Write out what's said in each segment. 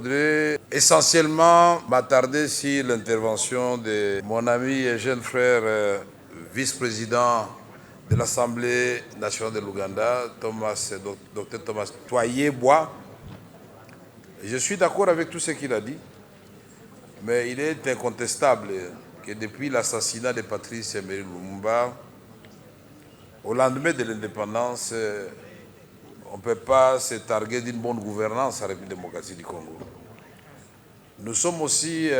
voudrais essentiellement m'attarder sur l'intervention de mon ami et jeune frère, vice-président de l'Assemblée nationale de l'Ouganda, Dr Thomas Twaye-Bois. Je suis d'accord avec tout ce qu'il a dit, mais il est incontestable que depuis l'assassinat de Patrice Emery Lumumba, au lendemain de l'indépendance, on ne peut pas se targuer d'une bonne gouvernance à la République démocratique du Congo. Nous sommes aussi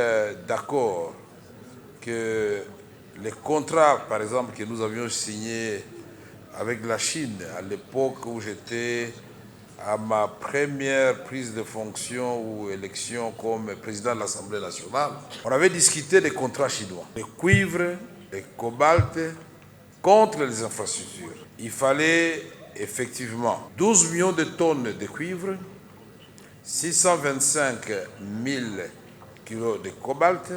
d'accord que les contrats, par exemple, que nous avions signés avec la Chine à l'époque où j'étais à ma première prise de fonction ou élection comme président de l'Assemblée nationale, on avait discuté des contrats chinois, le cuivre, le cobalt, contre les infrastructures. Il fallait effectivement 12 millions de tonnes de cuivre, 625 000 kilos de cobalt,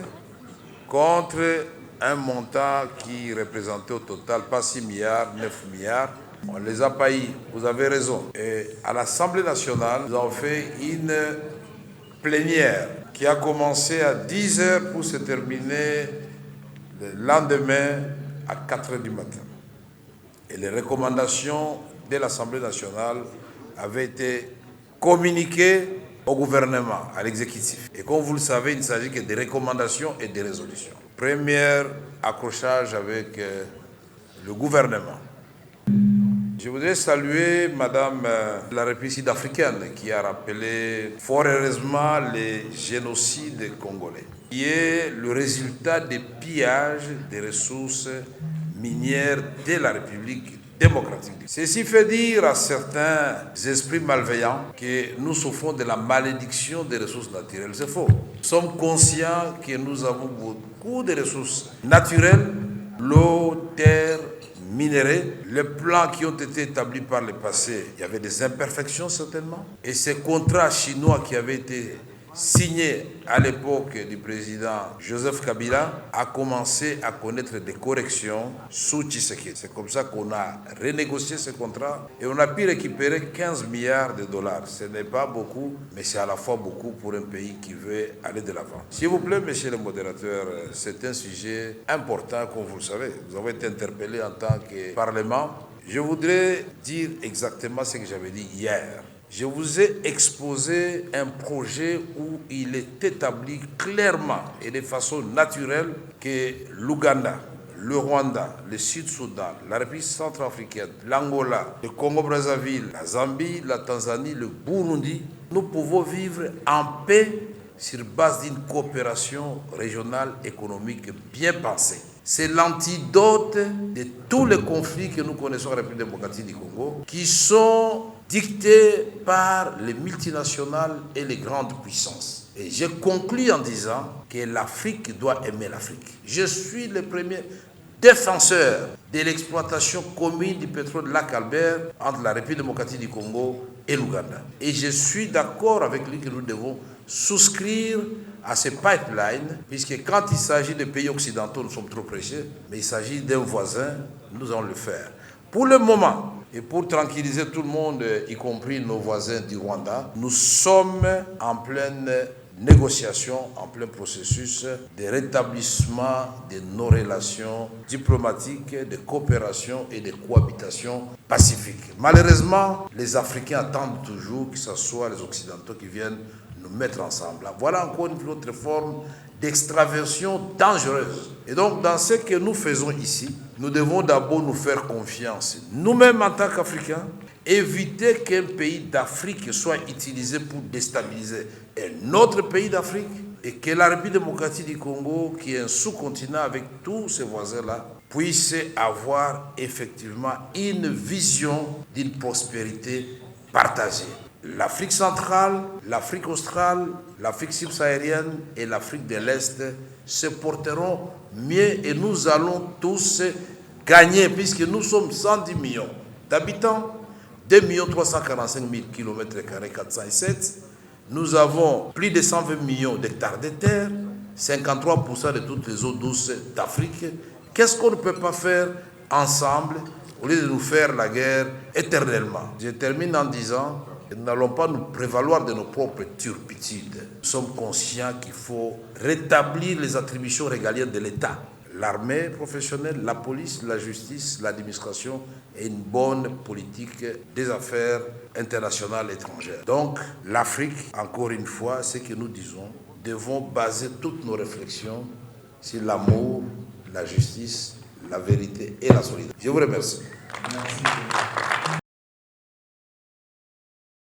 contre un montant qui représentait au total pas 6 milliards, 9 milliards. On les a payés, vous avez raison. Et à l'Assemblée nationale, nous avons fait une plénière qui a commencé à 10 h pour se terminer le lendemain à 4 h du matin. Et les recommandations de l'Assemblée nationale avaient été communiquées au gouvernement, à l'exécutif. Et comme vous le savez, il ne s'agit que des recommandations et des résolutions. Premier accrochage avec le gouvernement. Je voudrais saluer Madame la République sud-africaine qui a rappelé fort heureusement les génocides congolais, qui est le résultat des pillages des ressources minières de la République démocratique. Ceci fait dire à certains esprits malveillants que nous souffrons de la malédiction des ressources naturelles. C'est faux. Nous sommes conscients que nous avons beaucoup de ressources naturelles, l'eau, terre, minéraux. Les plans qui ont été établis par le passé, il y avait des imperfections certainement. Et ces contrats chinois qui avaient été signés à l'époque du président Joseph Kabila a commencé à connaître des corrections sous Tshisekedi. C'est comme ça qu'on a renégocié ce contrat et on a pu récupérer 15 milliards de dollars. Ce n'est pas beaucoup, mais c'est à la fois beaucoup pour un pays qui veut aller de l'avant. S'il vous plaît, monsieur le modérateur, c'est un sujet important, comme vous le savez. Vous avez été interpellé en tant que Parlement. Je voudrais dire exactement ce que j'avais dit hier. Je vous ai exposé un projet où il est établi clairement et de façon naturelle que l'Ouganda, le Rwanda, le Sud-Soudan, la République centrafricaine, l'Angola, le Congo-Brazzaville, la Zambie, la Tanzanie, le Burundi, nous pouvons vivre en paix sur base d'une coopération régionale économique bien pensée. C'est l'antidote de tous les conflits que nous connaissons en République démocratique du Congo, qui sont dictés par les multinationales et les grandes puissances. Et j'ai conclu en disant que l'Afrique doit aimer l'Afrique. Je suis le premier défenseur de l'exploitation commune du pétrole de Lac Albert entre la République démocratique du Congo et l'Ouganda. Et je suis d'accord avec lui que nous devons souscrire à ces pipelines, puisque quand il s'agit de pays occidentaux, nous sommes trop pressés, mais il s'agit d'un voisin, nous allons le faire. Pour le moment, et pour tranquilliser tout le monde, y compris nos voisins du Rwanda, nous sommes en pleine négociation, en plein processus de rétablissement de nos relations diplomatiques, de coopération et de cohabitation pacifique. Malheureusement, les Africains attendent toujours que ce soit les Occidentaux qui viennent nous mettre ensemble. Voilà encore une autre forme d'extraversion dangereuse. Et donc, dans ce que nous faisons ici, nous devons d'abord nous faire confiance. Nous-mêmes, en tant qu'Africains, éviter qu'un pays d'Afrique soit utilisé pour déstabiliser un autre pays d'Afrique et que la République démocratique du Congo, qui est un sous-continent avec tous ses voisins-là, puisse avoir effectivement une vision d'une prospérité partagée. L'Afrique centrale, l'Afrique australe, l'Afrique subsaharienne et l'Afrique de l'Est se porteront mieux et nous allons tous gagner puisque nous sommes 110 millions d'habitants, 2 345 000 km² 407. Nous avons plus de 120 millions d'hectares de terre, 53% de toutes les eaux douces d'Afrique. Qu'est-ce qu'on ne peut pas faire ensemble au lieu de nous faire la guerre éternellement? Je termine en disant Nous n'allons pas nous prévaloir de nos propres turpitudes. Nous sommes conscients qu'il faut rétablir les attributions régaliennes de l'État. L'armée professionnelle, la police, la justice, l'administration et une bonne politique des affaires internationales et étrangères. Donc, l'Afrique, encore une fois, ce que nous disons, devons baser toutes nos réflexions sur l'amour, la justice, la vérité et la solidarité. Je vous remercie. Merci.